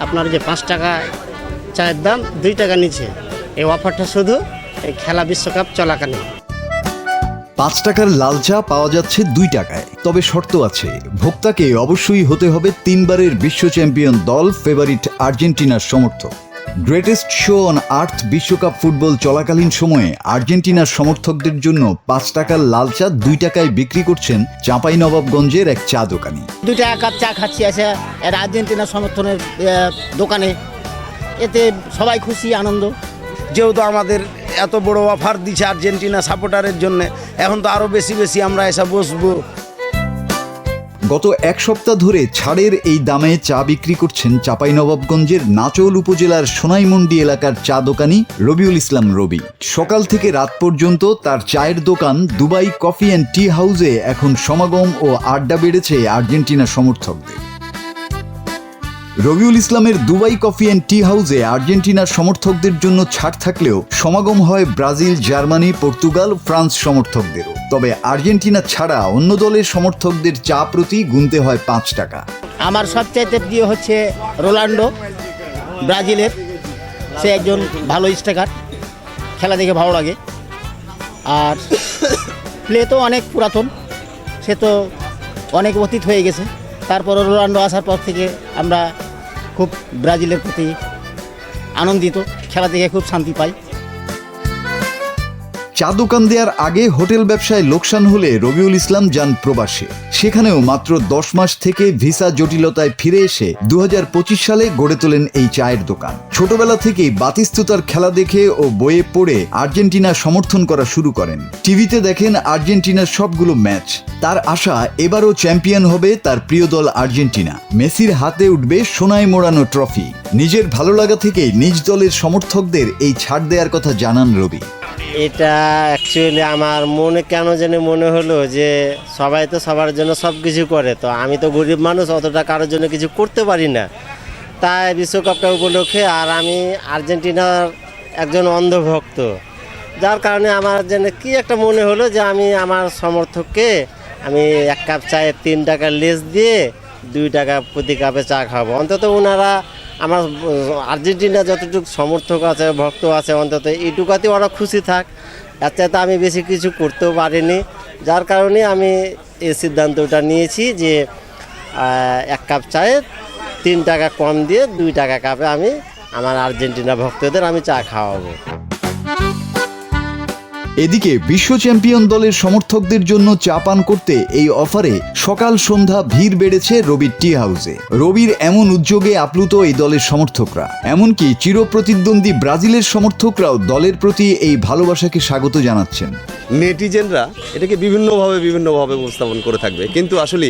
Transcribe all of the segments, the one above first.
আপনার যে 5 টাকা চায়ের দাম 2 টাকা নিচে, এই অফারটা শুধু এই খেলা বিশ্বকাপ চলাকালীন। 5 টাকার লাল চা পাওয়া যাচ্ছে 2 টাকায়। তবে শর্ত আছে, ভোক্তাকে অবশ্যই হতে হবে 3 বারের বিশ্ব চ্যাম্পিয়ন দল ফেভারিট আর্জেন্টিনার সমর্থক। গ্রেটেস্ট শো অন আর্থ বিশ্বকাপ ফুটবল চলাকালীন সময়ে আর্জেন্টিনার সমর্থকদের জন্য 5 টাকার লাল চা 2 টাকায় বিক্রি করছেন চাঁপাইনবাবগঞ্জের এক চা দোকানি। 2 টাকা কাপ চা খাচ্ছি আছে এর আর্জেন্টিনা সমর্থনের দোকানে, এতে সবাই খুশি আনন্দ। যেহেতু আমাদের এত বড় অফার দিচ্ছে আর্জেন্টিনা সাপোর্টারের জন্য, এখন তো আরও বেশি বেশি আমরা এসে বসবো। গত 1 সপ্তাহ ধরে ছাড়ের এই দামে চা বিক্রি করছেন চাঁপাইনবাবগঞ্জের নাচোল উপজেলার সোনাইমন্ডি এলাকার চা দোকানি রবিউল ইসলাম রবি। সকাল থেকে রাত পর্যন্ত তার চায়ের দোকান দুবাই কফি অ্যান্ড টি হাউসে এখন সমাগম ও আড্ডা বেড়েছে আর্জেন্টিনা সমর্থকদের। রবিউল ইসলামের দুবাই কফি অ্যান্ড টি হাউসে আর্জেন্টিনার সমর্থকদের জন্য ছাড় থাকলেও সমাগম হয় ব্রাজিল, জার্মানি, পর্তুগাল, ফ্রান্স সমর্থকদেরও। তবে আর্জেন্টিনা ছাড়া অন্য দলের সমর্থকদের চা প্রতি গুনতে হয় 5 টাকা। আমার সবচাইতে প্রিয় হচ্ছে রোনাল্ডো, ব্রাজিলের। সে একজন ভালো স্ট্রাইকার, খেলা দেখে ভালো লাগে। আর প্লে তো অনেক পুরাতন, সে তো অনেক অতীত হয়ে গেছে। তারপর রোনাল্ডো আসার পর থেকে আমরা খুব ব্রাজিলের প্রতি আনন্দিত, খেলা দেখে খুব শান্তি পাই। চা দোকান দেওয়ার আগে হোটেল ব্যবসায় লোকসান হলে রবিউল ইসলাম যান প্রবাসে। সেখানেও মাত্র 10 মাস থেকে ভিসা জটিলতায় ফিরে এসে 2025 সালে গড়ে তোলেন এই চায়ের দোকান। ছোটবেলা থেকেই বাতিস্তুতার খেলা দেখে ও বইয়ে পড়ে আর্জেন্টিনা সমর্থন করা শুরু করেন। টিভিতে দেখেন আর্জেন্টিনার সবগুলো ম্যাচ। তার আশা এবারও চ্যাম্পিয়ন হবে তার প্রিয় দল আর্জেন্টিনা। মেসির হাতে উঠবে সোনায় মোড়ানো ট্রফি। নিজের ভালো লাগা থেকেই নিজ দলের সমর্থকদের এই ছাড় দেওয়ার কথা জানান রবি। এটা অ্যাকচুয়ালি আমার মনে কেন জানি মনে হলো যে সবাই তো সবার জন্য সব কিছু করে, তো আমি তো গরিব মানুষ, অতটা কারোর জন্য কিছু করতে পারি না। তাই বিশ্বকাপটা উপলক্ষে, আর আমি আর্জেন্টিনার একজন অন্ধভক্ত, যার কারণে আমার যেন কি একটা মনে হলো যে আমি আমার সমর্থককে আমি 1 কাপ চায়ে 3 টাকা লেস দিয়ে 2 টাকা প্রতি কাপে চা খাবো। অন্তত ওনারা আমার আর্জেন্টিনা যতটুকু সমর্থক আছে, ভক্ত আছে, অন্তত এইটুকাতে ওরা খুশি থাক। এর চাইতে আমি বেশি কিছু করতেও পারিনি, যার কারণে আমি এই সিদ্ধান্তটা নিয়েছি যে 1 কাপ চায়ে 3 টাকা কম দিয়ে 2 টাকা কাপে আমি আমার আর্জেন্টিনা ভক্তদের আমি চা খাওয়াবো। এদিকে বিশ্ব চ্যাম্পিয়ন দলের সমর্থকদের জন্য চা পান করতে এই অফারে সকাল সন্ধ্যা ভিড় বেড়েছে রবির টি হাউসে। রবির এমন উদ্যোগে আপ্লুত এই দলের সমর্থকরা, এমনকি চিরপ্রতিদ্বন্দ্বী ব্রাজিলের সমর্থকরাও দলের প্রতি এই ভালোবাসাকে স্বাগত জানাচ্ছেন। নেটিজেনরা এটাকে বিভিন্নভাবে উপস্থাপন করে থাকবে, কিন্তু আসলে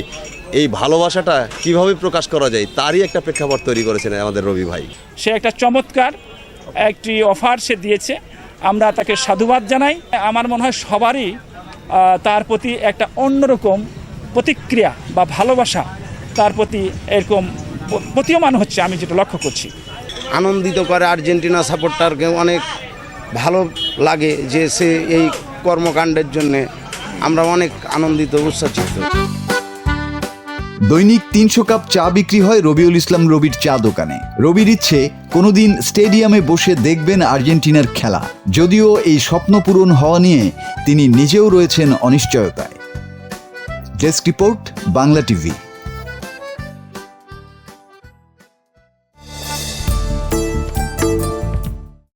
এই ভালোবাসাটা কিভাবে প্রকাশ করা যায় তারই একটা প্রেক্ষাপট তৈরি করেছেন আমাদের রবি ভাই। সে একটা চমৎকার একটি অফার সে দিয়েছে, আমরা তাকে সাধুবাদ জানাই। আমার মনে হয় সবারই তার প্রতি একটা অন্যরকম প্রতিক্রিয়া বা ভালোবাসা তার প্রতি এরকম প্রতীয়মান হচ্ছে, আমি যেটা লক্ষ্য করছি। আনন্দিত করে আর্জেন্টিনা সাপোর্টারকে, অনেক ভালো লাগে যে সে এই কর্মকাণ্ডের জন্যে আমরা অনেক আনন্দিত, উচ্ছ্বসিত। দৈনিক 300 কাপ চা বিক্রি হয় রবিউল ইসলাম রবির চা দোকানে। রবির ইচ্ছে কোনোদিন স্টেডিয়ামে বসে দেখবেন আর্জেন্টিনার খেলা, যদিও এই স্বপ্ন পূরণ হওয়া নিয়ে তিনি নিজেও রয়েছেন অনিশ্চয়তায়। Desk report, Bangla TV.